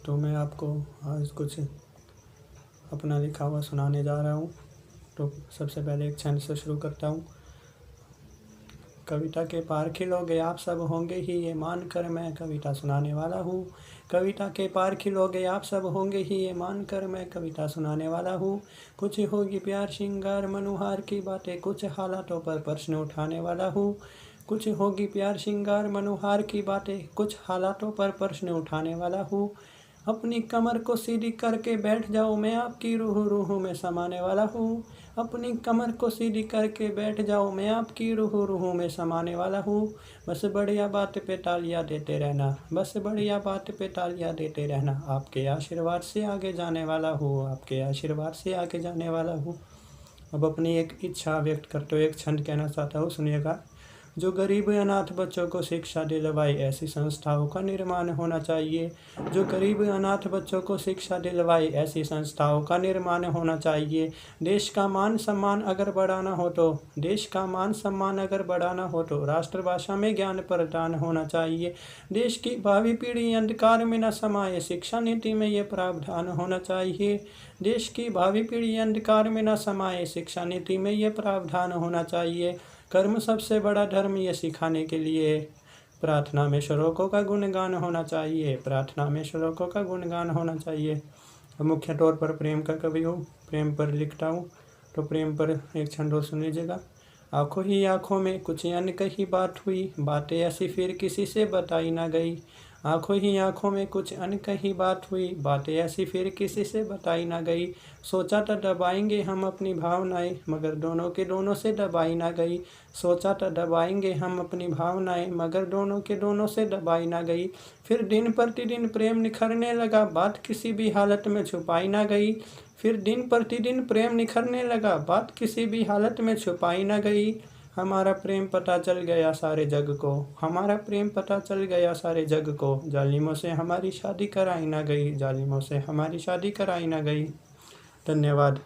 तो मैं आपको आज कुछ अपना लिखा हुआ सुनाने जा रहा हूँ। तो सबसे पहले एक छंद से शुरू करता हूँ। कविता के पार खिलोगे आप सब होंगे ही, ये मान कर मैं कविता सुनाने वाला हूँ। कविता के पार खिलोगे आप सब होंगे ही, ये मान कर मैं कविता सुनाने वाला हूँ। कुछ होगी प्यार श्रृंगार मनोहार की बातें, कुछ हालातों पर प्रश्न उठाने वाला हूँ। कुछ होगी प्यार श्रृंगार मनोहार की बातें, कुछ हालातों पर प्रश्न उठाने वाला हूँ। अपनी कमर को सीधी करके बैठ जाओ, मैं आपकी रूह रूह में समाने वाला हूँ। अपनी कमर को सीधी करके बैठ जाओ, मैं आपकी रूह रूह में समाने वाला हूँ। बस बढ़िया बात पे तालियां देते रहना, बस बढ़िया बात पे तालियां देते रहना। आपके आशीर्वाद से आगे जाने वाला हूँ, आपके आशीर्वाद से आगे जाने वाला हूँ। अब अपनी एक इच्छा व्यक्त करते हुए एक छंद कहना चाहता हूँ, सुनिएगा। जो गरीब अनाथ बच्चों को शिक्षा दिलवाए, ऐसी संस्थाओं का निर्माण होना चाहिए। जो गरीब अनाथ बच्चों को शिक्षा दिलवाए, ऐसी संस्थाओं का निर्माण होना चाहिए। देश का मान सम्मान अगर बढ़ाना हो तो, देश का मान सम्मान अगर बढ़ाना हो तो राष्ट्रभाषा में ज्ञान प्रदान होना चाहिए। देश की भावी पीढ़ी अंधकार में न समाये, शिक्षा नीति में ये प्रावधान होना चाहिए। देश की भावी पीढ़ी अंधकार में न समाये, शिक्षा नीति में ये प्रावधान होना चाहिए। कर्म सबसे बड़ा धर्म ये सिखाने के लिए, प्रार्थना में श्लोकों का गुणगान होना चाहिए, प्रार्थना में श्लोकों का गुणगान होना चाहिए। मुख्य तौर पर प्रेम का कवि हूँ, प्रेम पर लिखता हूँ, तो प्रेम पर एक छंद सुन लीजिएगा। आँखों ही आँखों में कुछ अनकही बात हुई, बातें ऐसी फिर किसी से बताई ना गई। आँखों ही आँखों में कुछ अनकही बात हुई, बातें ऐसी फिर किसी से बताई ना गई। सोचा तो दबाएंगे हम अपनी भावनाएं, मगर दोनों के दोनों से दबाई ना गई। सोचा तो दबाएंगे हम अपनी भावनाएं, मगर दोनों के दोनों से दबाई ना गई। फिर दिन प्रतिदिन प्रेम निखरने लगा, बात किसी भी हालत में छुपाई ना गई। फिर दिन प्रतिदिन प्रेम निखरने लगा, बात किसी भी हालत में छुपाई ना गई। हमारा प्रेम पता चल गया सारे जग को, हमारा प्रेम पता चल गया सारे जग को। जालिमों से हमारी शादी कराई ना गई, जालिमों से हमारी शादी कराई ना गई। धन्यवाद।